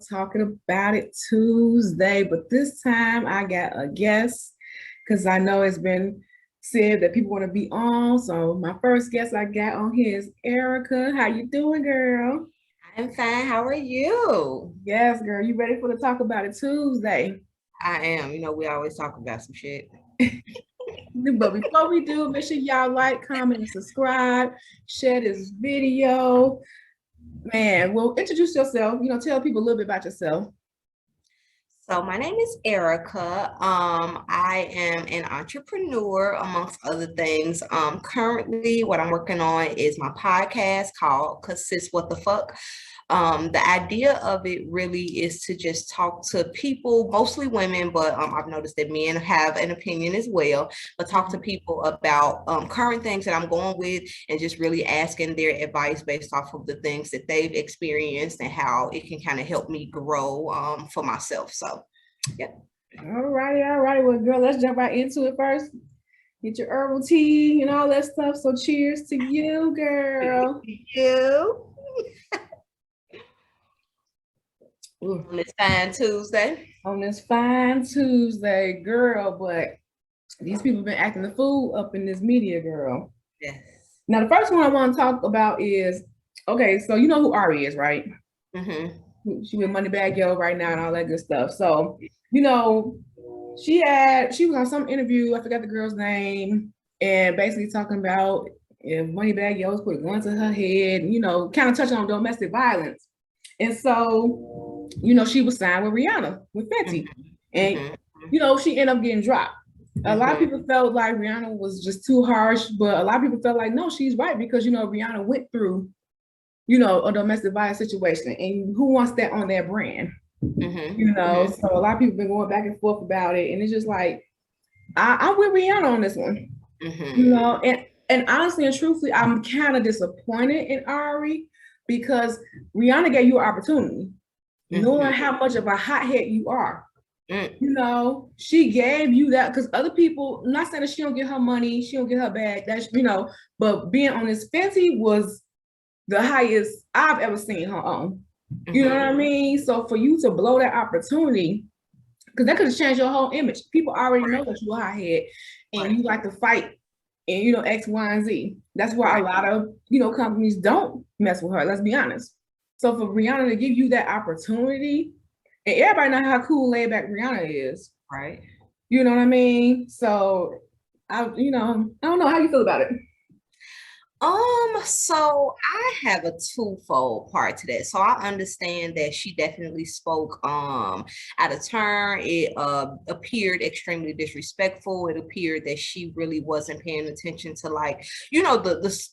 Talking About It Tuesday, but this time I got a guest because I know it's been said that people want to be on. So my first guest I got on here is Erica. How you doing, girl? I'm fine. How are you? Yes, girl. You ready for the Talk About It Tuesday? I am. We always talk about some shit. But before we do, make sure y'all like, comment, and subscribe. Share this video. Man, well, introduce yourself. Tell people a little bit about yourself. So my name is Erica. I am an entrepreneur amongst other things. Currently what I'm working on is my podcast called Cause Sis What the Fuck. The idea of it really is to just talk to people, mostly women, but I've noticed that men have an opinion as well, but talk to people about current things that I'm going with and just really asking their advice based off of the things that they've experienced and how it can kind of help me grow for myself. So, yeah. All righty. Well, girl, let's jump right into it first. Get your herbal tea and all that stuff. So cheers to you, girl. You. On this fine Tuesday. On this fine Tuesday, girl. But these people have been acting the fool up in this media, girl. Yes. Now, the first one I want to talk about is, okay, so you know who Ari is, right? Mm-hmm. She with Moneybag Yo right now and all that good stuff. So, she was on some interview, I forgot the girl's name, and basically talking about if Moneybag Yo's put a gun to her head, kind of touching on domestic violence. And so, she was signed with Rihanna, with Fenty. And, she ended up getting dropped. A lot of people felt like Rihanna was just too harsh, but a lot of people felt like, no, she's right because, Rihanna went through, a domestic violence situation. And who wants that on their brand? So a lot of people been going back and forth about it. And it's just like, I'm with Rihanna on this one. And honestly and truthfully, I'm kind of disappointed in Ari because Rihanna gave you an opportunity, knowing how much of a hothead you are. She gave you that because other people, I'm not saying that she don't get her money, she don't get her bag, that's, but being on this Fenty was the highest I've ever seen her on. You know what I mean? So for you to blow that opportunity, because that could have changed your whole image. People already know that you're a hothead and you like to fight and X, Y, and Z. That's why a lot of companies don't mess with her. Let's be honest. So for Rihanna to give you that opportunity, and everybody know how cool, laid back Rihanna is, right? You know what I mean? So I don't know how you feel about it. So I have a twofold part to that. So I understand that she definitely spoke out of turn. It appeared extremely disrespectful. It appeared that she really wasn't paying attention to the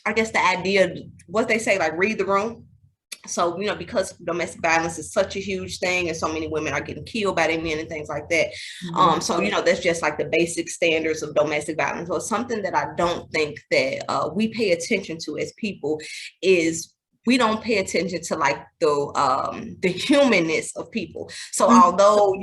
I guess the idea, what they say, like read the room. So, because domestic violence is such a huge thing and so many women are getting killed by their men and things like that. So, that's just like the basic standards of domestic violence. So something that I don't think that we pay attention to as people is we don't pay attention to like the humanness of people. So although,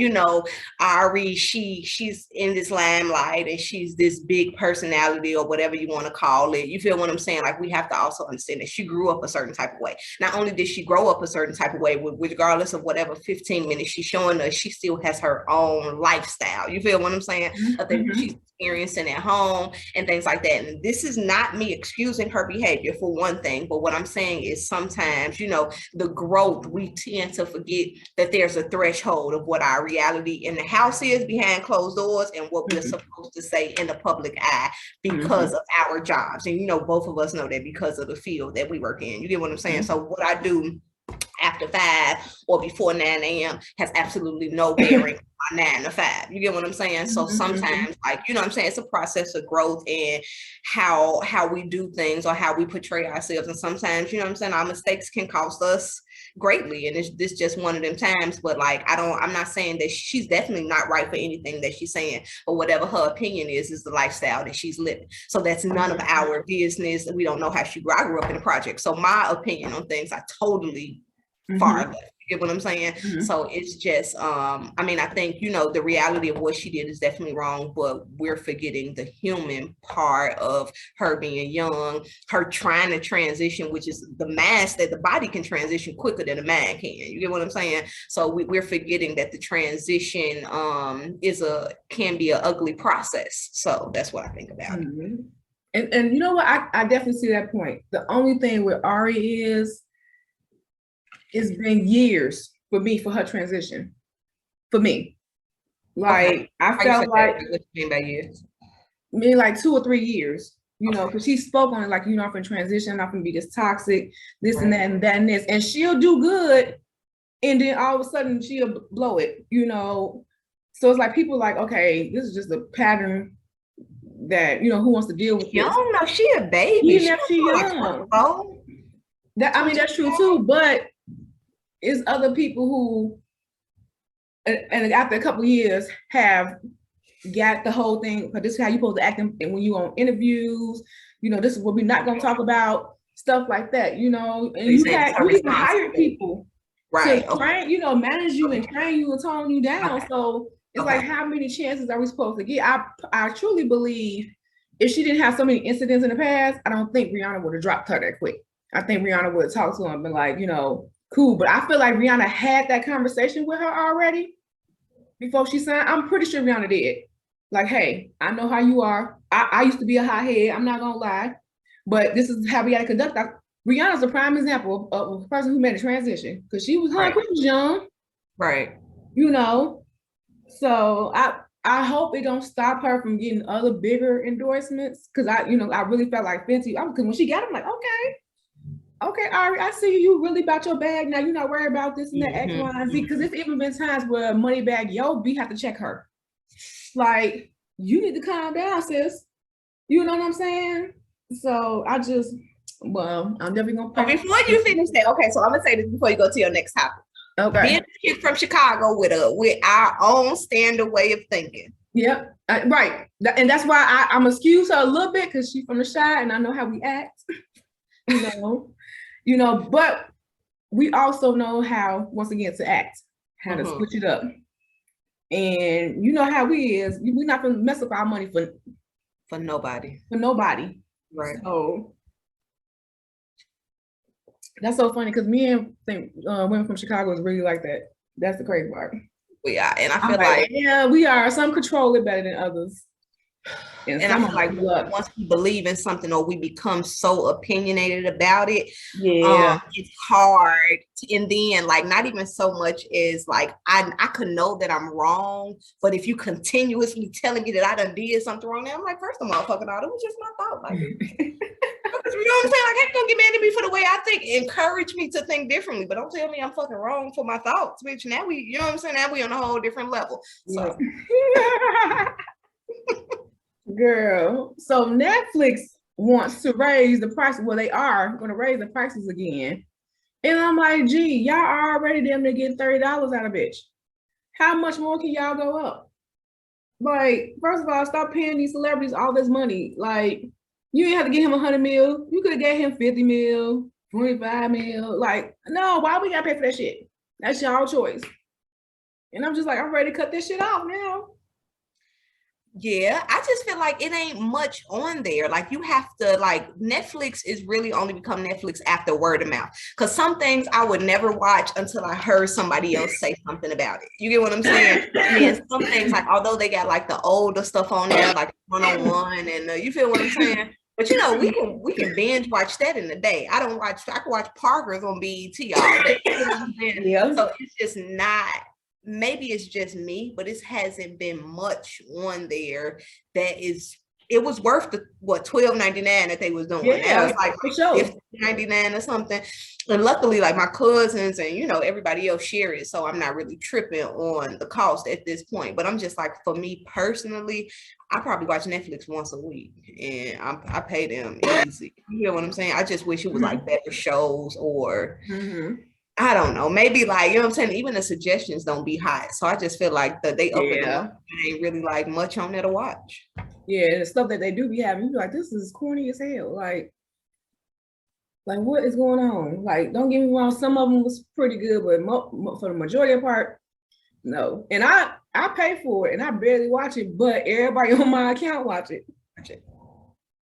Ari, she's in this limelight and she's this big personality or whatever you want to call it, you feel what I'm saying? Like we have to also understand that she grew up a certain type of way. Not only did she grow up a certain type of way, regardless of whatever 15 minutes she's showing us, she still has her own lifestyle. You feel what I'm saying? I think she's experiencing at home and things like that. And this is not me excusing her behavior for one thing, but what I'm saying is sometimes, the growth, we tend to forget that there's a threshold of what our reality in the house is behind closed doors and what we're supposed to say in the public eye because of our jobs. And, both of us know that because of the field that we work in. You get what I'm saying? So what I do after 5 or before 9 a.m. has absolutely no bearing on 9 to 5. You get what I'm saying? So sometimes, like, I'm saying, it's a process of growth and how we do things or how we portray ourselves. And sometimes, I'm saying, our mistakes can cost us greatly. And this just one of them times. But like, I'm not saying that she's definitely not right for anything that she's saying, but whatever her opinion is the lifestyle that she's living. So that's none of our business. We don't know how she grew. I grew up in a project. So my opinion on things, I totally far left. You get what I'm saying? Mhm. So it's just, I mean, I think, you know, the reality of what she did is definitely wrong, but we're forgetting the human part of her being young, her trying to transition, which is the mass that the body can transition quicker than a man can. You get what I'm saying? So we're forgetting that the transition can be an ugly process. So that's what I think about it. Mhm. And you know what? I definitely see that point. The only thing with Ari is it's been years for me for her transition. For me. Like Okay. I felt like What you mean by years? maybe like 2 or 3 years, you know, because she spoke on it like, you know, I'm from transition, I'm not gonna be this toxic, this and that and that and this, and she'll do good, and then all of a sudden she'll blow it, you know. So it's like people like, okay, this is just a pattern that, you know, who wants to deal with You this? don't know, she a baby. Even She if she like young. 24. That I mean that's true too, but it's other people who and after a couple of years have got the whole thing, but this is how you're supposed to act when you on interviews, you know, this is what we're not gonna talk about, stuff like that, you know, and you even hired people to train, you know, manage you and train you and tone you down. So it's like, how many chances are we supposed to get? I truly believe if she didn't have so many incidents in the past, I don't think Rihanna would have dropped her that quick. I think Rihanna would have talked to him and been like, you know, cool. But I feel like Rihanna had that conversation with her already before she signed. I'm pretty sure Rihanna did. Like, hey, I know how you are. I used to be a hothead. I'm not gonna lie, but this is how we gotta conduct. Rihanna's a prime example of a person who made a transition because she was young, right? You know, so I hope it don't stop her from getting other bigger endorsements because I really felt like Fenty. Because when she got them, like, okay, Ari, I see you really about your bag now. You're not worried about this and that X, Y, and Z. Because it's even been times where Moneybagg Yo B have to check her. Like, you need to calm down, sis. You know what I'm saying? So I'm definitely gonna pray. Before you finish that, okay, so I'm gonna say this before you go to your next topic. Okay. Being a kid from Chicago with our own standard way of thinking. Yep, right. And that's why I'm excuse her a little bit because she's from the shy and I know how we act. But we also know how, once again, to act, how to switch it up. And you know how we is. We're not gonna mess up our money for nobody. For nobody. Right. So that's so funny because me and women from Chicago is really like that. That's the crazy part. We are, and I feel like yeah, we are. Some control it better than others. And I feel like once we believe in something or we become so opinionated about it, it's hard. And then, like, not even so much as like I could know that I'm wrong, but if you continuously telling me that I done did something wrong, I'm like, first of all, fucking all, it was just my thought. Like, you know what I'm saying? Like, how you gonna get mad at me for the way I think? Encourage me to think differently, but don't tell me I'm fucking wrong for my thoughts, bitch. Now we, you know what I'm saying? Now we on a whole different level. So. Girl, so Netflix wants to raise the price. Well, they are going to raise the prices again. And I'm like, gee, y'all are already them to get $30 out of bitch. How much more can y'all go up? Like, first of all, stop paying these celebrities all this money. Like, you didn't have to give him 100 mil. You could have gave him 50 mil, 25 mil. Like, no, why we got to pay for that shit? That's y'all choice. And I'm just like, I'm ready to cut this shit off now. Yeah, I just feel like it ain't much on there. Like, you have to, like, Netflix is really only become Netflix after word of mouth. Because some things I would never watch until I heard somebody else say something about it. You get what I'm saying? And then some things, like, although they got like the older stuff on there, like 101, and you feel what I'm saying? But you know, we can binge watch that in a day. I can watch Parker's on BET all day. You know what I'm saying? Yeah. So it's just not. Maybe it's just me, but it hasn't been much on there that is. It was worth the $12.99 that they was doing. Yeah, it was like $15.99 or something. And luckily, like, my cousins and everybody else share it, so I'm not really tripping on the cost at this point. But I'm just like, for me personally, I probably watch Netflix once a week, and I pay them easy. You know what I'm saying? I just wish it was like better shows or. I don't know, maybe, like, you know what I'm saying, even the suggestions don't be hot. So I just feel like they open them up. Ain't really like much on there to watch. Yeah, the stuff that they do be having, you be like, this is corny as hell. Like, Like, what is going on? Like, don't get me wrong, some of them was pretty good, but for the majority of part, no. And I pay for it, and I barely watch it, but everybody on my account watch it.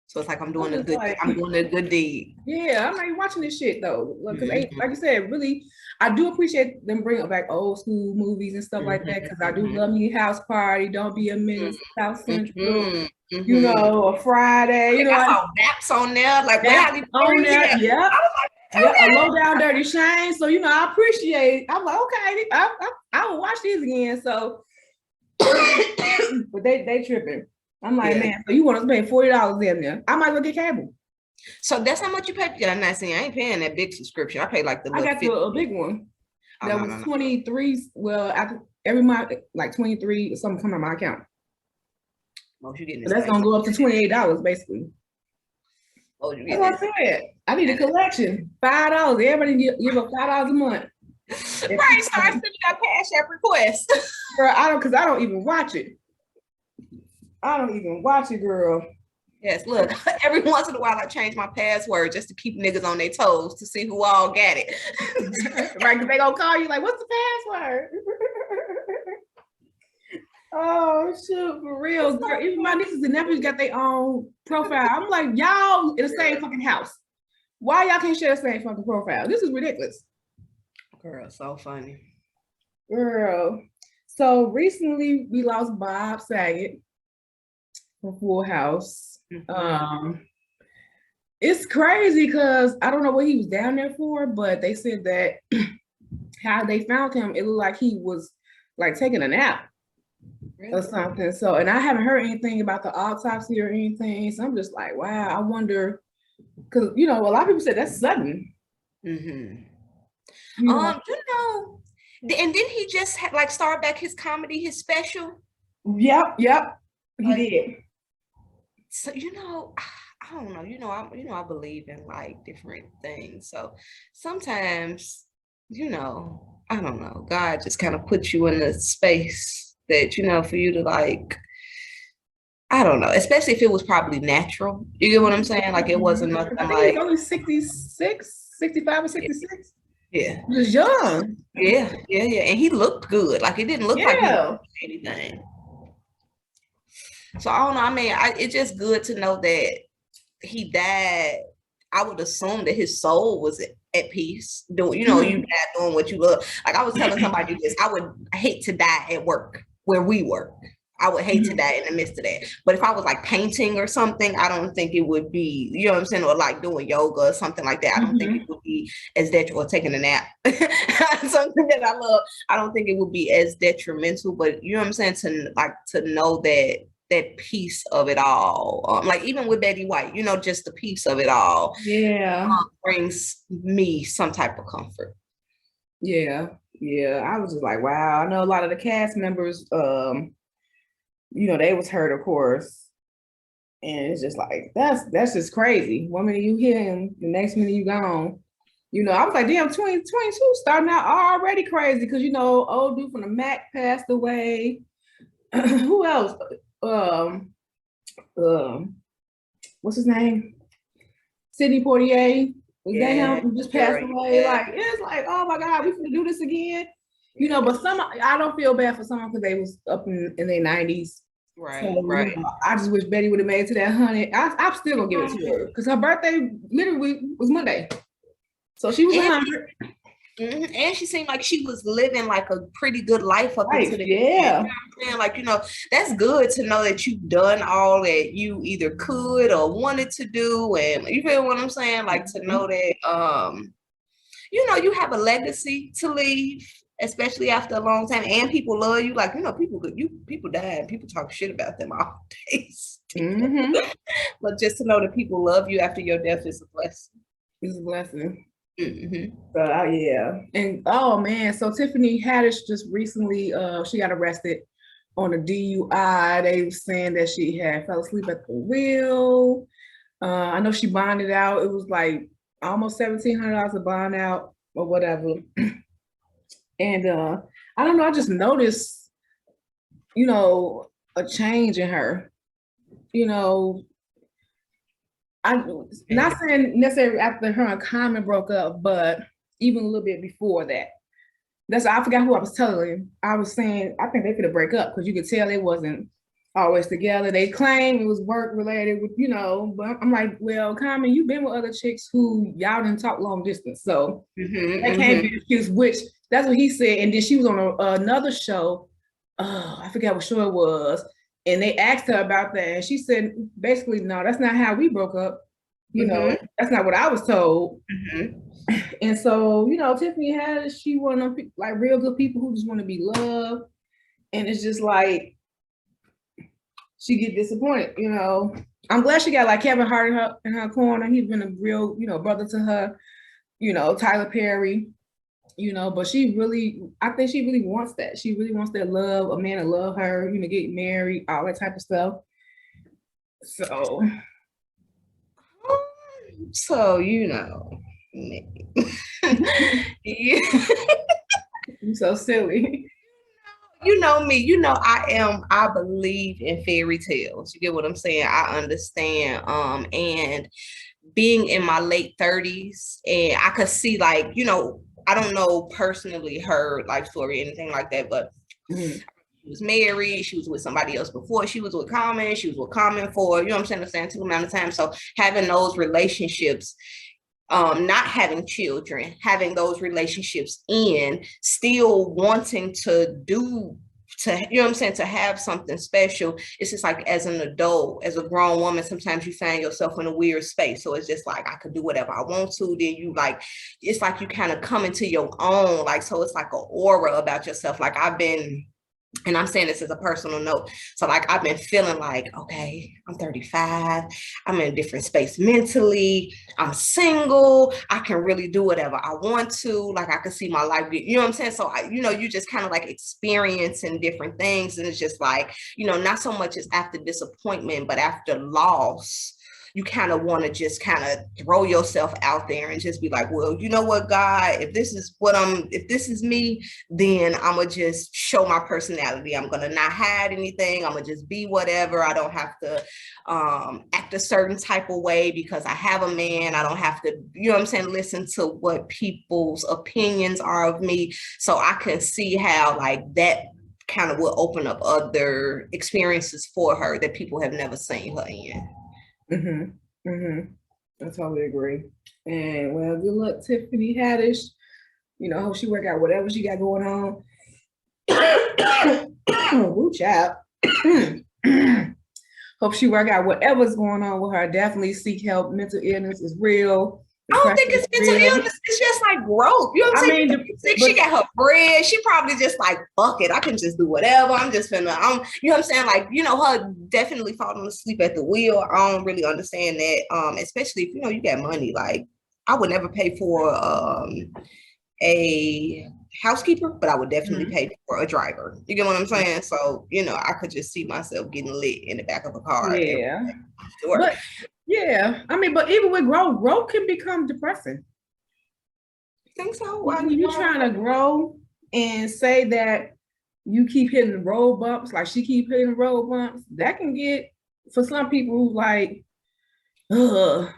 So it's like I'm I'm doing a just good, like, I'm doing a good deed. yeah, I'm like watching this shit though, because Mhm. like I said, really, I do appreciate them bringing back old school movies and stuff like that, because I do love me House Party, Don't Be a Menace, South Central, Mhm. you Mhm. know, a Friday, you know, I saw Maps on there, like where that's have you on been? there, yeah. I was like, Yeah, a okay. low down dirty shame. So you know, I appreciate. I'm like, okay, I will watch these again. So, but they tripping. I'm like, Yeah. man, so you want to spend $40 in there? I might well get cable. So that's how much you pay. I'm not saying I ain't paying that big subscription. I pay like the I little got 50. a big one Oh, that no, was no, no. 23. Well, after every month, like 23, something come on my account. Most you getting So is that's nice. gonna go up to $28 basically. Oh, you That's getting what I said. I need a collection. $5. Everybody give up $5 a month. right. So I send you that Cash App request. Girl, because I don't even watch it. I don't even watch it, girl. Yes, look, every once in a while I change my password just to keep niggas on their toes to see who all got it. Right, because they gonna call you like, what's the password? Oh shoot, for real, girl. Even my nieces and nephews got their own profile. I'm like, y'all in the same fucking house. Why y'all can't share the same fucking profile? This is ridiculous. Girl, so funny. Girl. So recently we lost Bob Saget from Full House. It's crazy because I don't know what he was down there for, but they said that how they found him, it looked like he was like taking a nap or something. So, and I haven't heard anything about the autopsy or anything. So I'm just like, wow, I wonder, because you know, a lot of people said that's sudden. Mm-hmm. You know, And then he just had like start back his comedy, his special. yep, he did. So I don't know. I believe in like different things. So sometimes, I don't know. God just kind of puts you in a space that for you to like. I don't know, especially if it was probably natural. You get what I'm saying? Like it wasn't nothing I think like. he's only 66, 65 or 66. Yeah. He was young. Yeah. And he looked good. Like it didn't look like he was doing anything. So I don't know. I mean, it's just good to know that he died. I would assume that his soul was at peace. Doing, you died doing what you love. Like I was telling somebody this, I would hate to die at work where we work. I would hate to die in the midst of that. But if I was like painting or something, I don't think it would be, you know what I'm saying? Or like doing yoga or something like that. I don't think it would be as detrimental, or taking a nap. Something that I love. I don't think it would be as detrimental, but you know what I'm saying? To know that piece of it all. Like even with Betty White, just the piece of it all. Yeah. Brings me some type of comfort. Yeah. I was just like, wow. I know a lot of the cast members, they was hurt, of course. And it's just like, that's just crazy. One minute you hear him, the next minute you gone. I was like, damn, 2022 starting out already crazy because, old dude from the Mac passed away. Who else? What's his name? Sidney Poitier. Was that him who just passed away? Like, it's like, oh my God, we can do this again. But I don't feel bad for someone because they was up in their 90s. Right, so, right. I just wish Betty would have made it to that 100. I'm still gonna give it to her because her birthday literally was Monday. So she was 100. And she seemed like she was living like a pretty good life up until the yeah. End. Like, that's good to know that you've done all that you either could or wanted to do. And you feel what I'm saying? Like to know that you have a legacy to leave, especially after a long time, and people love you. Like, people die and people talk shit about them all days. But just to know that people love you after your death is a blessing. It's a blessing. So yeah, and oh man, so Tiffany Haddish just recently she got arrested on a DUI. They were saying that she had fell asleep at the wheel. I know she bonded out. It was like almost $1,700 to bond out or whatever. And I don't know. I just noticed, a change in her. Not saying necessarily after her and Common broke up, but even a little bit before that. I forgot who I was telling. I was saying I think they could break up because you could tell they wasn't always together. They claim it was work related with, but I'm like, well, Common, you've been with other chicks who y'all didn't talk long distance. So that can't be an excuse, which that's what he said. And then she was on another show. I forgot what show it was. And they asked her about that. And she said, basically, no, that's not how we broke up. That's not what I was told. And so, Tiffany Haddish, she one of them like real good people who just want to be loved. And it's just like, she get disappointed, I'm glad she got like Kevin Hart in her corner. He's been a real, brother to her, Tyler Perry, but I think she really wants that. She really wants that love, a man to love her, get married, all that type of stuff. So, yeah. You're so silly. You know me, I believe in fairy tales. You get what I'm saying? I understand. And being in my late 30s, and I could see like, I don't know personally her life story or anything like that, but she was married, she was with somebody else before, she was with Common for, I'm saying, the same amount of time. So having those relationships, not having children, having those relationships still wanting to have something special. It's just like as an adult, as a grown woman, sometimes you find yourself in a weird space. So it's just like, I could do whatever I want to. Then it's like you kind of come into your own, like, so it's like an aura about yourself. Like and I'm saying this as a personal note. So like, I've been feeling like, okay, I'm 35. I'm in a different space mentally. I'm single. I can really do whatever I want to. Like I can see my life, you know what I'm saying? So you just kind of like experiencing different things. And it's just like, not so much as after disappointment, but after loss, you kind of want to just kind of throw yourself out there and just be like, well, you know what, God, if this is me, then I'm going to just show my personality. I'm going to not hide anything. I'm going to just be whatever. I don't have to act a certain type of way because I have a man. I don't have to, listen to what people's opinions are of me. So I can see how like that kind of will open up other experiences for her that people have never seen her in. I totally agree. And well, good luck, Tiffany Haddish. Hope she work out whatever she got going on. Woo, child. Hope she work out whatever's going on with her. Definitely seek help. Mental illness is real. I don't think it's mental illness. It's just like growth. You know what I'm saying? She got her bread. She probably just like, fuck it. I can just do whatever. You know what I'm saying? Like, her definitely falling asleep at the wheel. I don't really understand that. Especially if, you got money. Like, I would never pay for a housekeeper, but I would definitely pay for a driver. You get what I'm saying? So, I could just see myself getting lit in the back of a car. Yeah. But, yeah, but even with growth can become depressing. I think so. When you're trying to grow and say that you keep hitting the road bumps, like she keep hitting the road bumps, that can get, for some people, like, maybe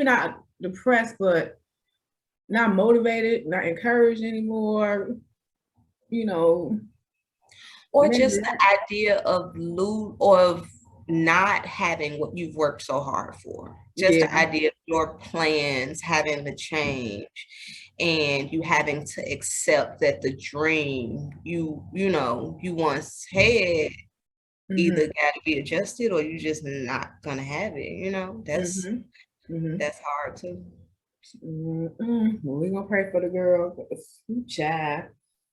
not depressed, but not motivated, not encouraged anymore, Or just the idea of not having what you've worked so hard for. Just the idea of your plans having to change and you having to accept that the dream you once had either got to be adjusted or you just not gonna have it. That's hard too. Well, we're gonna pray for the girl. Child.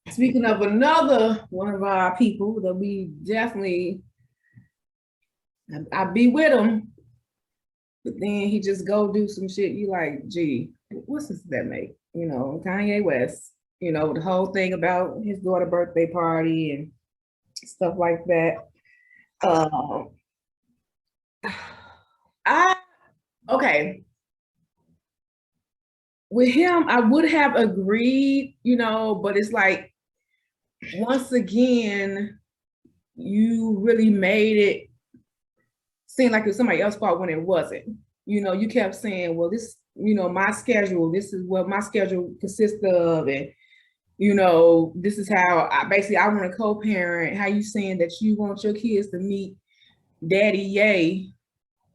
Speaking of another one of our people that we definitely, I be with him, but then he just go do some shit. You like, gee, what sense does that make? Kanye West. The whole thing about his daughter's birthday party and stuff like that. Okay. With him, I would have agreed, but it's like, once again, you really made it seemed like it was somebody else's fault when it wasn't. You know, you kept saying, well, this, you know, my schedule, this is what my schedule consists of. And, you know, this is how I want to co-parent. How you saying that you want your kids to meet Daddy Ye,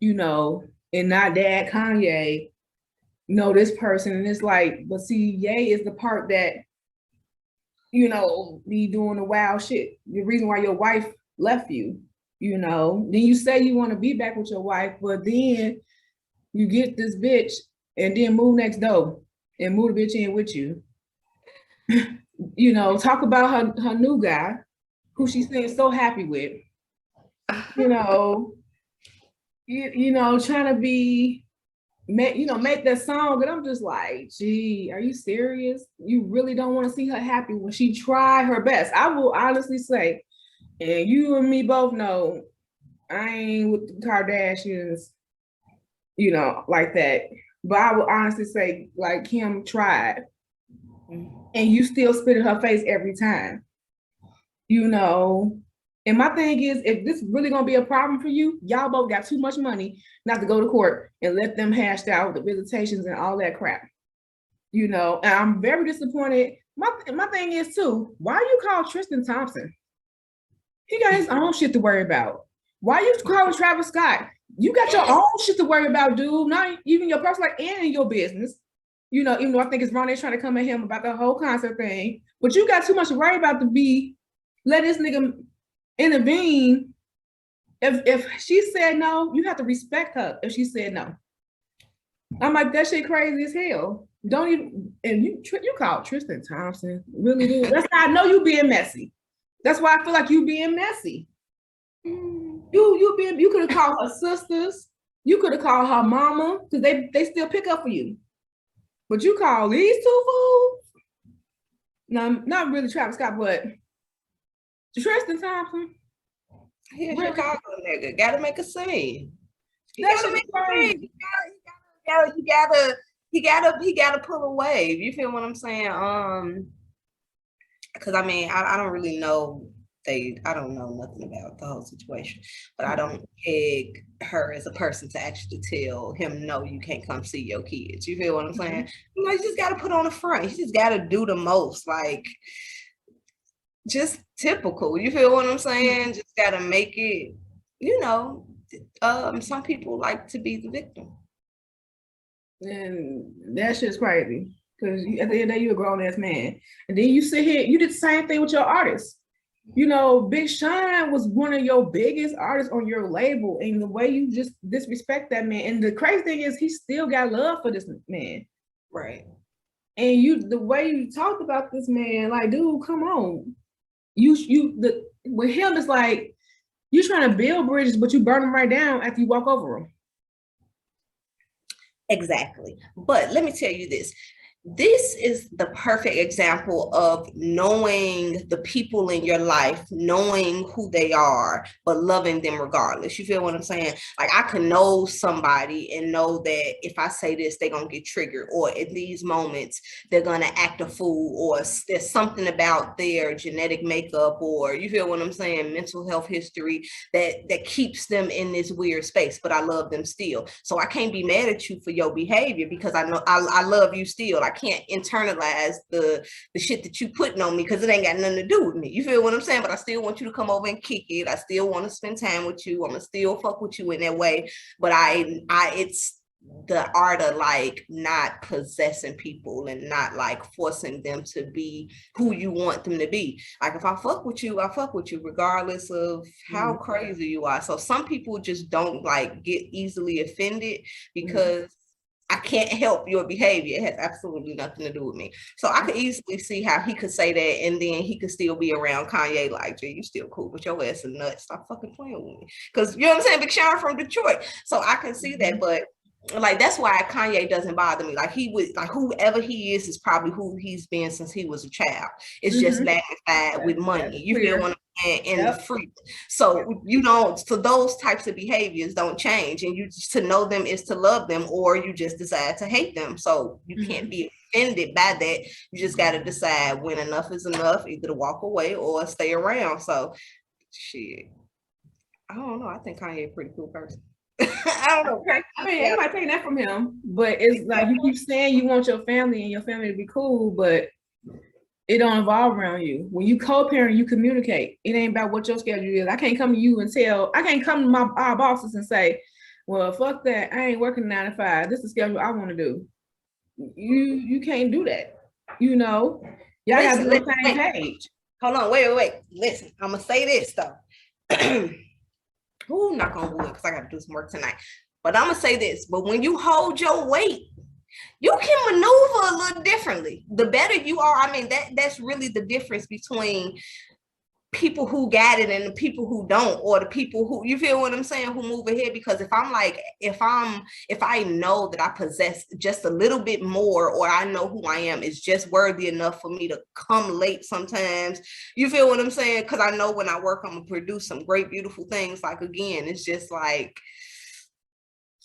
you know, and not Dad Kanye. No, this person. And it's like, but see, Ye is the part that, you know, be doing the wild shit. The reason why your wife left you, you know. Then you say you want to be back with your wife, but then you get this bitch and then move next door and move the bitch in with you. You know, talk about her new guy, who she's saying so happy with. You know, you know, trying to be make that song, and I'm just like, gee, are you serious? You really don't want to see her happy when she tried her best. I will honestly say, and you and me both know, I ain't with the Kardashians, you know, like that. But I will honestly say, like, Kim tried, and you still spit in her face every time, you know. And my thing is, if this is really gonna be a problem for you, y'all both got too much money not to go to court and let them hash out the visitations and all that crap. You know, and I'm very disappointed. My thing is too, why you call Tristan Thompson? He got his own shit to worry about. Why you calling Travis Scott? You got your own shit to worry about, dude. Not even your personal life and in your business. You know, even though I think it's wrong, they're trying to come at him about the whole concert thing. But you got too much to worry about to be let this nigga intervene. If she said no, you have to respect her if she said no. I'm like, that shit crazy as hell. Don't even, and you call Tristan Thompson, really do. That's how I know you being messy. That's why I feel like you being messy. You could have called her sisters, you could have called her mama, because they still pick up for you. But you call these two fools? No, not really Travis Scott, but Tristan Thompson. He a Chicago nigga. Gotta make a scene. He gotta pull a wave. You feel what I'm saying? Because I mean, I don't really know. I don't know nothing about the whole situation, but I don't peg her as a person to actually tell him, no, you can't come see your kids. You feel what I'm saying? You know, you just got to put on the front. You just got to do the most, like, just typical. You feel what I'm saying? Just got to make it, you know, some people like to be the victim. And that shit's crazy. Because at the end of the day, you're a grown-ass man. And then you sit here, you did the same thing with your artists. You know, Big Sean was one of your biggest artists on your label, and the way you just disrespect that man. And the crazy thing is, he still got love for this man, right? And the way you talked about this man, like, dude, come on, with him, it's like you trying to build bridges, but you burn them right down after you walk over them. Exactly. But let me tell you this. This is the perfect example of knowing the people in your life, knowing who they are, but loving them regardless. You feel what I'm saying? Like, I can know somebody and know that if I say this, they're going to get triggered, or in these moments, they're going to act a fool, or there's something about their genetic makeup, or you feel what I'm saying, mental health history that keeps them in this weird space, but I love them still. So I can't be mad at you for your behavior because I know I love you still. I can't internalize the shit that you putting on me because it ain't got nothing to do with me. You feel what I'm saying? But I still want you to come over and kick it. I still want to spend time with you. I'm gonna still fuck with you in that way. But it's the art of like not possessing people and not like forcing them to be who you want them to be. Like, if I fuck with you, I fuck with you regardless of how crazy you are. So some people just don't like get easily offended because I can't help your behavior. It has absolutely nothing to do with me. So I could easily see how he could say that, and then he could still be around Kanye like, Jay, you still cool, but your ass is nuts. Stop fucking playing with me. Because, you know what I'm saying? Big Sean from Detroit. So I can see that, but like, that's why Kanye doesn't bother me. Like, he would, like, whoever he is probably who he's been since he was a child. It's just magnified with money. You feel what I'm saying? And the freedom. So you don't, so those types of behaviors don't change. And you to know them is to love them, or you just decide to hate them. So you can't be offended by that. You just got to decide when enough is enough, either to walk away or stay around. So shit. I don't know. I think Kanye a pretty cool person. I don't know. I mean, everybody taking that from him, but it's like you keep saying you want your family and your family to be cool, but it don't evolve around you. When you co-parent, you communicate. It ain't about what your schedule is. I can't come to you and I can't come to our bosses and say, well, fuck that. I ain't working 9 to 5. This is the schedule I want to do. You can't do that. You know, y'all got to be on the same page. Hold on, wait. Listen, I'm gonna say this though. Ooh, knock on wood, because I gotta do some work tonight. But I'm gonna say this. But when you hold your weight, you can maneuver a little differently. The better you are, I mean, that's really the difference between people who got it and the people who don't, or the people who, you feel what I'm saying, who move ahead. Because if I know that I possess just a little bit more, or I know who I am is just worthy enough for me to come late sometimes, you feel what I'm saying? Because I know when I work, I'm gonna produce some great, beautiful things. Like, again, it's just like,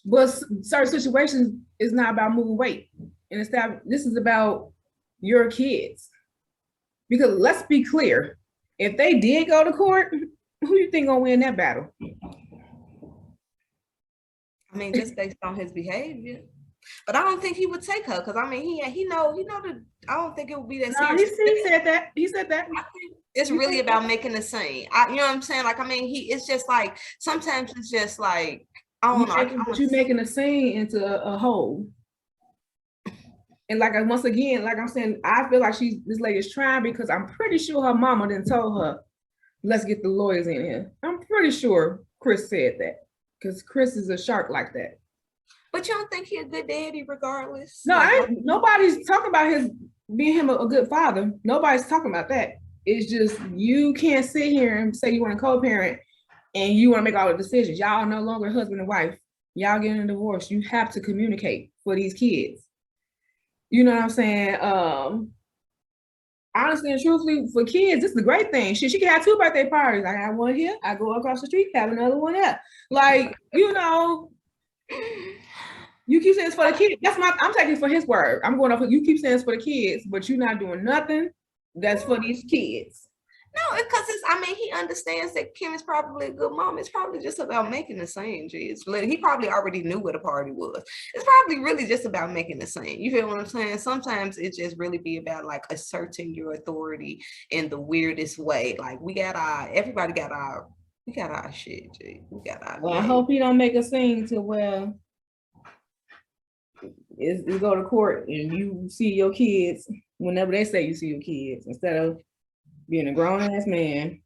but certain situations is not about moving weight, and this is about your kids. Because let's be clear, if they did go to court, who you think gonna win that battle? I mean, just based on his behavior. But I don't think he would take her, because I mean, he know that I don't think it would be that serious. He said that. He said that. It's really about making a scene. You know what I'm saying? Like, I mean, it's just like, sometimes it's just like, I don't know. But you're making a scene into a whole. And like, once again, like I'm saying, I feel like this lady is trying, because I'm pretty sure her mama didn't tell her, let's get the lawyers in here. I'm pretty sure Chris said that, because Chris is a shark like that. But you don't think he's a good daddy regardless? No, nobody's talking about being a good father. Nobody's talking about that. It's just, you can't sit here and say you want to co-parent and you want to make all the decisions. Y'all are no longer husband and wife. Y'all getting a divorce. You have to communicate for these kids. You know what I'm saying? Honestly and truthfully, for kids, this is a great thing. She can have 2 birthday parties. I have one here. I go across the street, have another one there. Like, you know, you keep saying it's for the kids. I'm taking it for his word. I'm going off. You keep saying it's for the kids, but you're not doing nothing that's for these kids. No, because he understands that Kim is probably a good mom. It's probably just about making the scene. He probably already knew what a party was. It's probably really just about making the scene. You feel what I'm saying? Sometimes it just really be about like asserting your authority in the weirdest way. Like, everybody got our shit, G. We got our. Well, I hope he don't make a scene to where you go to court and you see your kids whenever they say you see your kids, instead of being a grown-ass man.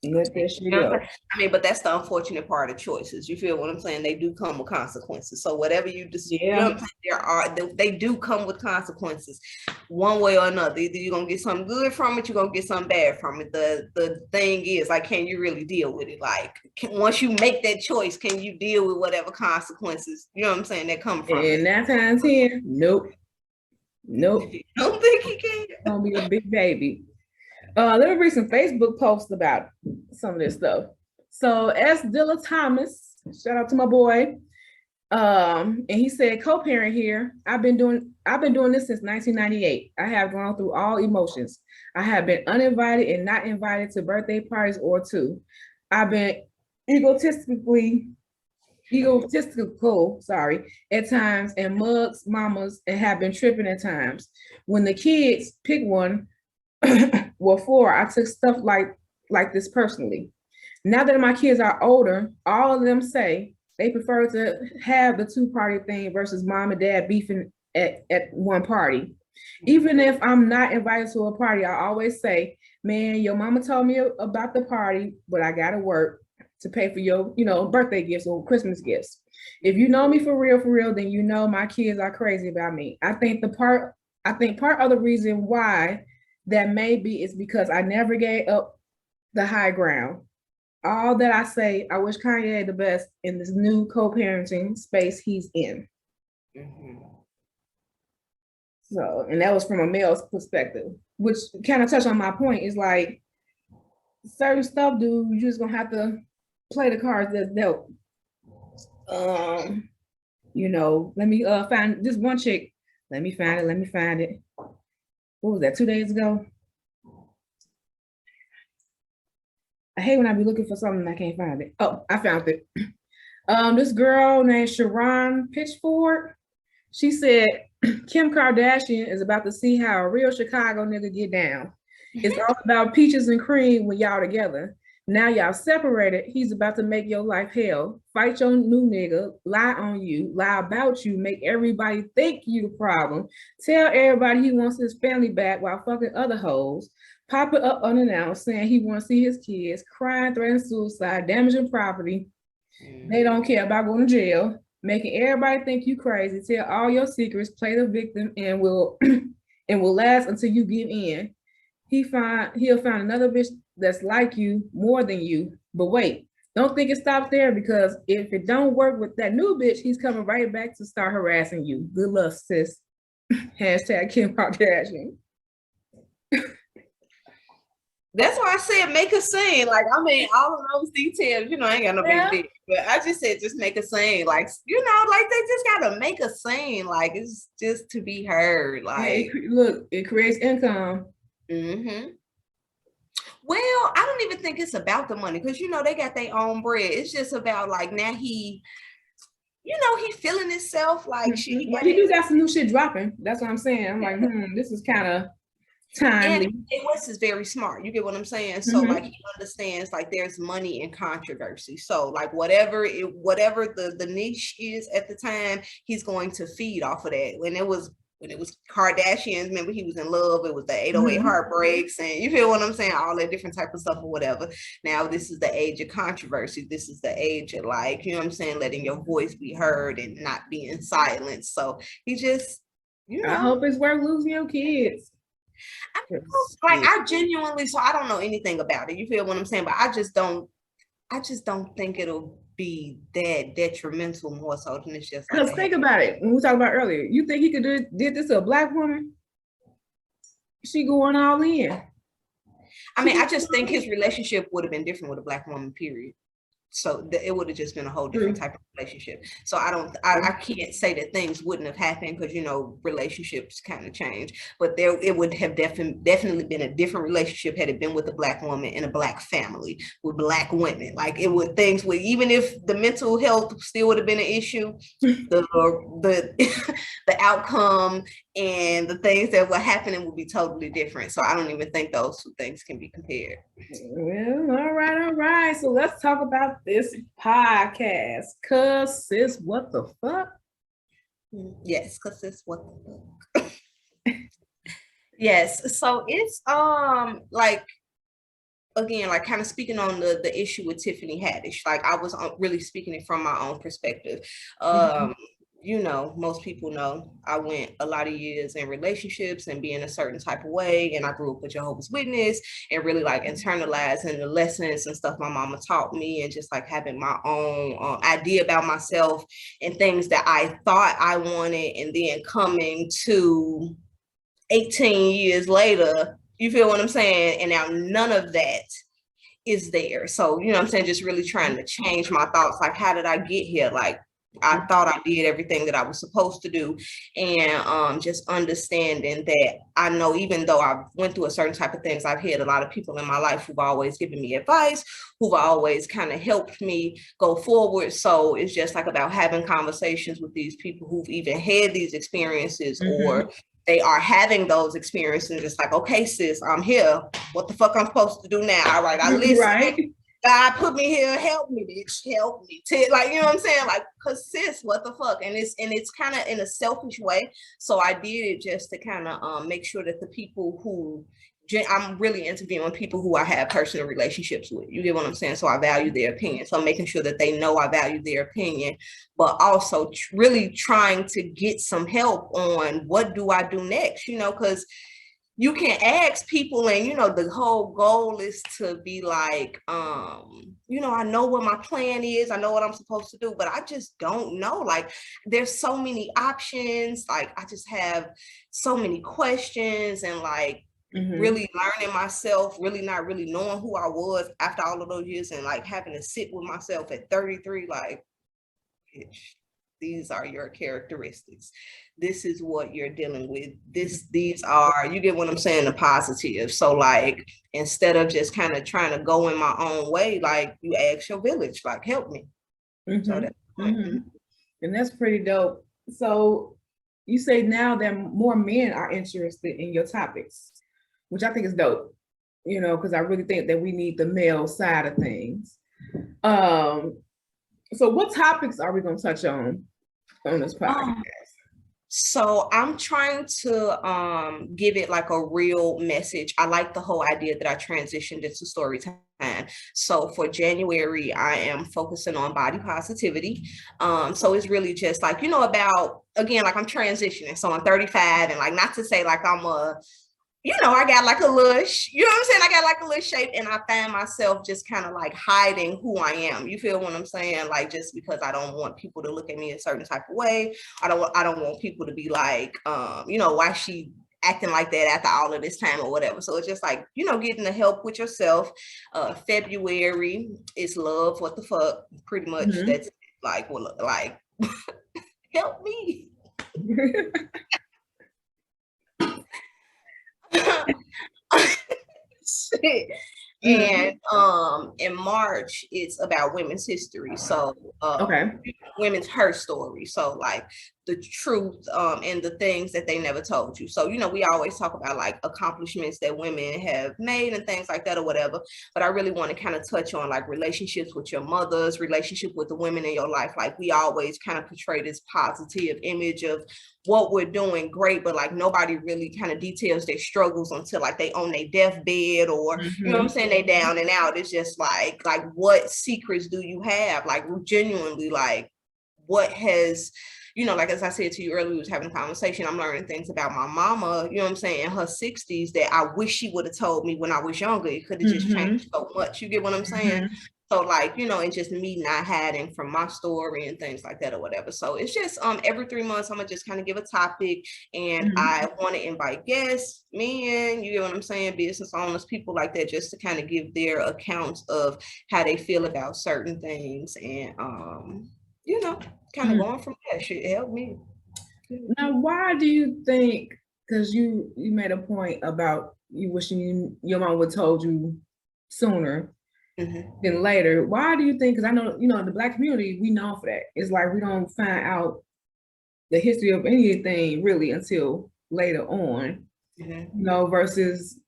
Let that shit go. I mean, but that's the unfortunate part of choices. You feel what I'm saying? They do come with consequences. So whatever you decide, you know what I'm saying? They do come with consequences, one way or another. Either you're gonna get something good from it, you're gonna get something bad from it. The thing is, like, can you really deal with it? Like, once you make that choice, can you deal with whatever consequences, you know what I'm saying, that come from it? And 9 times 10, nope. I don't think he can. Gonna be a big baby. Let me read some Facebook posts about some of this stuff. So S. Dilla Thomas, shout out to my boy. And he said, co-parent here. I've been doing this since 1998. I have gone through all emotions. I have been uninvited and not invited to birthday parties or two. I've been egotistical, at times, and mugs mamas, and have been tripping at times. When the kids pick one, well, 4, I took stuff like this personally. Now that my kids are older, all of them say they prefer to have the 2-party thing versus mom and dad beefing at one party. Even if I'm not invited to a party, I always say, man, your mama told me about the party, but I gotta work to pay for your, birthday gifts or Christmas gifts. If you know me for real, then you know my kids are crazy about me. I think part of the reason why that may be is because I never gave up the high ground. All that I say, I wish Kanye the best in this new co-parenting space he's in. Mm-hmm. So, and that was from a male's perspective, which kind of touched on my point. Is like, certain stuff, dude, you're just gonna have to play the cards that's dealt. Let me find this one chick. Let me find it. What was that, 2 days ago? I hate when I be looking for something and I can't find it. Oh, I found it. This girl named Sharon Pitchford, she said Kim Kardashian is about to see how a real Chicago nigga get down. It's all about peaches and cream when y'all together. Now y'all separated. He's about to make your life hell. Fight your new nigga, lie on you, lie about you, make everybody think you the problem. Tell everybody he wants his family back while fucking other hoes. Pop it up unannounced, saying he wants to see his kids, crying, threatening suicide, damaging property. They don't care about going to jail, making everybody think you crazy. Tell all your secrets, play the victim, and will and will last until you give in. He'll find another bitch that's like you more than you. But wait, don't think it stops there, because if it don't work with that new bitch, he's coming right back to start harassing you. Good luck, sis. Hashtag Kim Kardashian. That's why I said make a scene. Like, I mean, all of those details, I ain't got no big deal. But I just said just make a scene. Like, like they just gotta make a scene. Like, it's just to be heard. Like, look, it creates income. Mm-hmm. Well, I don't even think it's about the money, because they got their own bread. It's just about like now he feeling himself like shit. He do got some new shit dropping. That's what I'm saying. I'm like, this is kind of timely. And West is very smart. You get what I'm saying? So like he understands like there's money in controversy. So like whatever the niche is at the time, he's going to feed off of that. When it was Kardashians, remember he was in love, it was the 808 heartbreaks, and you feel what I'm saying, all that different type of stuff or whatever. Now this is the age of controversy. This is the age of like, you know what I'm saying, letting your voice be heard and not being silenced. So he just, I hope it's worth losing your kids. I genuinely, so I don't know anything about it, you feel what I'm saying, but I just don't think it'll be that detrimental, more so than it's just because think about it, when we talked about earlier, you think he could did this to a Black woman? She going all in. I mean, I just think his relationship would have been different with a Black woman, period. So it would have just been a whole different type of relationship. So I can't say that things wouldn't have happened, because relationships kind of change, but it would have definitely been a different relationship had it been with a Black woman in a Black family with Black women. Like things would, even if the mental health still would have been an issue, the outcome and the things that were happening would be totally different. So I don't even think those two things can be compared. Well, all right. So let's talk about this podcast. Cause sis, what the fuck? Yes, cause sis, what the fuck? Yes. So it's like, again, like kind of speaking on the issue with Tiffany Haddish. Like I was really speaking it from my own perspective. Most people know I went a lot of years in relationships and being a certain type of way. And I grew up with Jehovah's Witness and really like internalizing the lessons and stuff my mama taught me, and just like having my own idea about myself and things that I thought I wanted. And then coming to 18 years later, you feel what I'm saying? And now none of that is there. So, you know what I'm saying? Just really trying to change my thoughts. Like, how did I get here? Like, I thought I did everything that I was supposed to do. And just understanding that I know, even though I went through a certain type of things, I've had a lot of people in my life who've always given me advice, who've always kind of helped me go forward. So it's just like about having conversations with these people who've even had these experiences or they are having those experiences. It's like, okay, sis, I'm here. What the fuck I'm supposed to do now? All right, I listen. Right. God put me here, help me, bitch, help me. Like, you know what I'm saying? Like, cause sis, what the fuck? And it's kind of in a selfish way. So I did it just to kind of make sure that the people who I'm really interviewing people who I have personal relationships with. You get what I'm saying? So I value their opinion. So I'm making sure that they know I value their opinion, but also really trying to get some help on what do I do next, because you can ask people and, the whole goal is to be like, I know what my plan is. I know what I'm supposed to do, but I just don't know. Like, there's so many options. Like, I just have so many questions and like, really learning myself, really not really knowing who I was after all of those years, and like having to sit with myself at 33, like, bitch, these are your characteristics. This is what you're dealing with. These are, you get what I'm saying, the positive. So like, instead of just kind of trying to go in my own way, like you ask your village, like, help me. So that's and that's pretty dope. So you say now that more men are interested in your topics, which I think is dope, you know, because I really think that we need the male side of things. So what topics are we going to touch on this podcast? So I'm trying to give it like a real message. I like the whole idea that I transitioned into story time. So for January, I am focusing on body positivity. So it's really just like, you know, about, again, like I'm transitioning. So I'm 35, and like, not to say like I'm a, you know, I got like a little, you know what I'm saying? I got like a little shape, and I find myself just kind of like hiding who I am. You feel what I'm saying? Like, just because I don't want people to look at me a certain type of way. I don't want people to be like, you know, why she acting like that after all of this time or whatever. So it's just like, you know, getting the help with yourself. February is love. What the fuck? Pretty much that's like, well, like, help me. Shit. And in March it's about women's history, so women's her story, so like the truth and the things that they never told you. So, you know, we always talk about like accomplishments that women have made and things like that or whatever, but I really want to kind of touch on like relationships with your mothers, relationship with the women in your life. Like, we always kind of portray this positive image of what we're doing great, but like nobody really kind of details their struggles until like they on their deathbed, or you know what I'm saying, they down and out. It's just like what secrets do you have? Like, genuinely, like what has, you know, like as I said to you earlier, we was having a conversation, I'm learning things about my mama, you know what I'm saying, in her 60s that I wish she would have told me when I was younger. It could have just changed so much. You get what I'm saying? So like, you know, and just me not hiding from my story and things like that or whatever. So it's just every 3 months, I'm gonna just kind of give a topic, and I want to invite guests, men, you get what I'm saying, business owners, people like that, just to kind of give their accounts of how they feel about certain things, and you know, kind of going from there. Shit help me. Now, why do you think, because you made a point about you wishing your mom would have told you sooner than later. Why do you think, because I know, you know, in the Black community, we know for that. It's like we don't find out the history of anything really until later on, you know, versus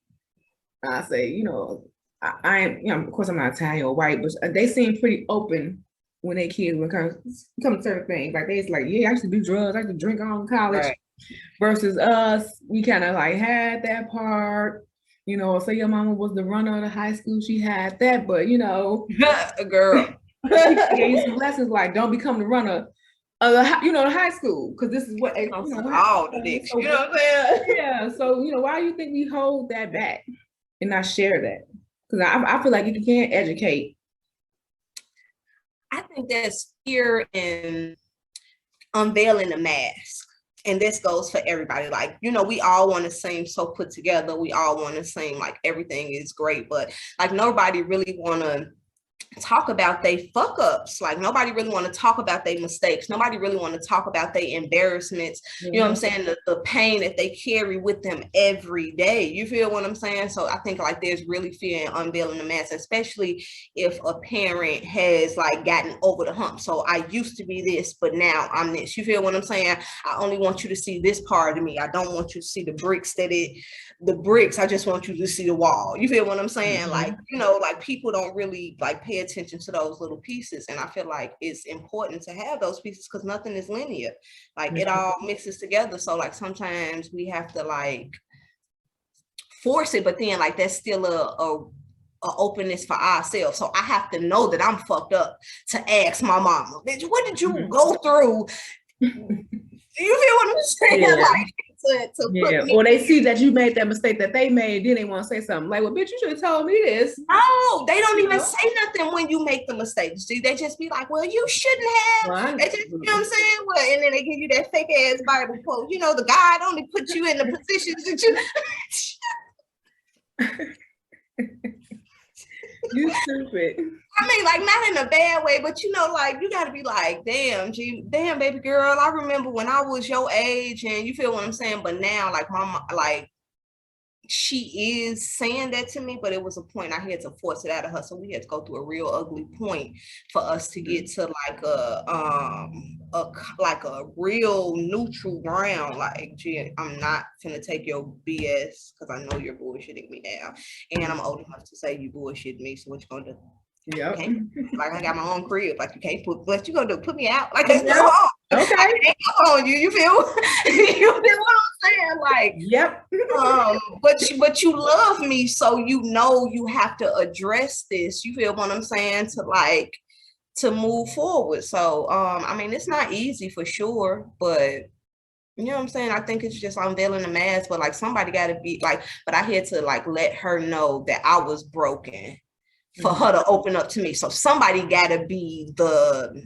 I say, you know, I am, you know, of course I'm not Italian or white, but they seem pretty open when they kids when it comes to certain things. Like they's like, yeah, I used to do drugs, I used to drink all in college. Right. Versus us, we kind of like had that part, you know, say your mama was the runner of the high school, she had that, but you know, a girl. She gave you some lessons like don't become the runner of the, you know, the high school, because this is what you know, all the dicks, you know what I'm saying? Yeah, so you know, why do you think we hold that back and not share that? Because I feel like you can't educate. I think that's fear in unveiling the mask. And this goes for everybody. Like, you know, we all want to seem so put together. We all want to seem like everything is great, but like nobody really want to talk about they fuck ups. Like nobody really want to talk about their mistakes. Nobody really want to talk about their embarrassments. You know what I'm saying? The pain that they carry with them every day. You feel what I'm saying? So I think like there's really fear in unveiling the mask, especially if a parent has like gotten over the hump. So I used to be this, but now I'm this. You feel what I'm saying? I only want you to see this part of me. I don't want you to see the bricks I just want you to see the wall. You feel what I'm saying? Like, you know, like people don't really like pay attention to those little pieces. And I feel like it's important to have those pieces because nothing is linear. Like it all mixes together. So like sometimes we have to like force it, but then like that's still a openness for ourselves. So I have to know that I'm fucked up to ask my mama, bitch, what did you go through? You feel what I'm saying? Yeah. Like, or they see that you made that mistake that they made, then they want to say something like, well, bitch, you should have told me this. No, they don't even say nothing when you make the mistake. See, they just be like, well, you shouldn't have. Well, they just, you know what I'm saying? Well, and then they give you that fake ass Bible quote. You know, the God only put you in the positions that you You stupid. I mean, like, not in a bad way, but you know, like, you got to be like, damn, damn, baby girl. I remember when I was your age, and you feel what I'm saying. But now, like, mama, like, she is saying that to me, but it was a point I had to force it out of her. So we had to go through a real ugly point for us to get to like a real neutral ground. Like, gee, I'm not gonna take your BS because I know you're bullshitting me now, and I'm old enough to say you bullshit me. So what you gonna do? Yep. Like, I got my own crib. Like, you can't what you gonna do? Put me out? Like, yep. no. Okay. I can't go on you. You feel? You feel what I'm saying? Like, yep. But you love me, so you know you have to address this. You feel what I'm saying? To move forward. So I mean, it's not easy for sure, but you know what I'm saying? I think it's just unveiling the mask, but like somebody got to be like, but I had to like let her know that I was broken for her to open up to me. So somebody got to be the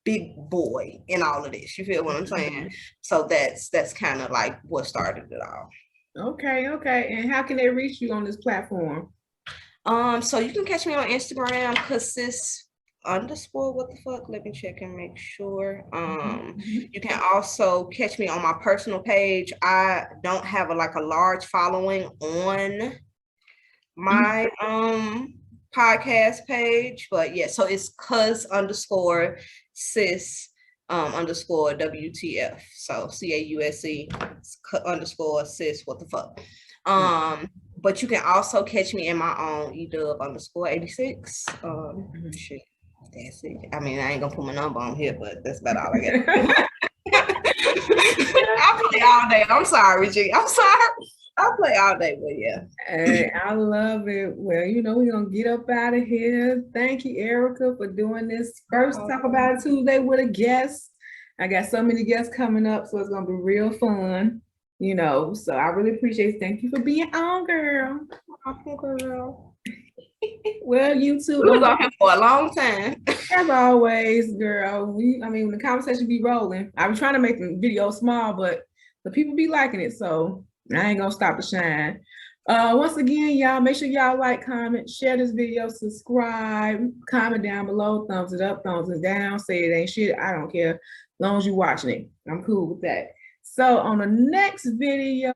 big boy in all of this. You feel what I'm saying? So that's kind of like what started it all. Okay. And how can they reach you on this platform? So you can catch me on Instagram, sis underscore what the fuck. Let me check and make sure. You can also catch me on my personal page. I don't have like a large following on my podcast page, but yeah, so it's cuz underscore sis underscore WTF. So CAUSE underscore sis what the fuck. But you can also catch me in my own edub underscore 86. Shit, that's it. I mean, I ain't gonna put my number on here, but that's about all I got. I play all day. I'm sorry, G. I'm sorry. I'll play all day, but yeah. Hey, I love it. Well, you know, we're gonna get up out of here. Thank you, Erica, for doing this first Talk About It Tuesday with a guest. I got so many guests coming up, so it's gonna be real fun. You know, so I really appreciate it. Thank you for being on, girl. Girl. Well, you too. We was on here for a long time. As always, girl. I mean, when the conversation be rolling, I was trying to make the video small, but the people be liking it, so I ain't gonna stop to shine. Once again, y'all, make sure y'all like, comment, share this video, subscribe, comment down below, thumbs it up, thumbs it down, say it ain't shit, I don't care, as long as you're watching it. I'm cool with that. So on the next video,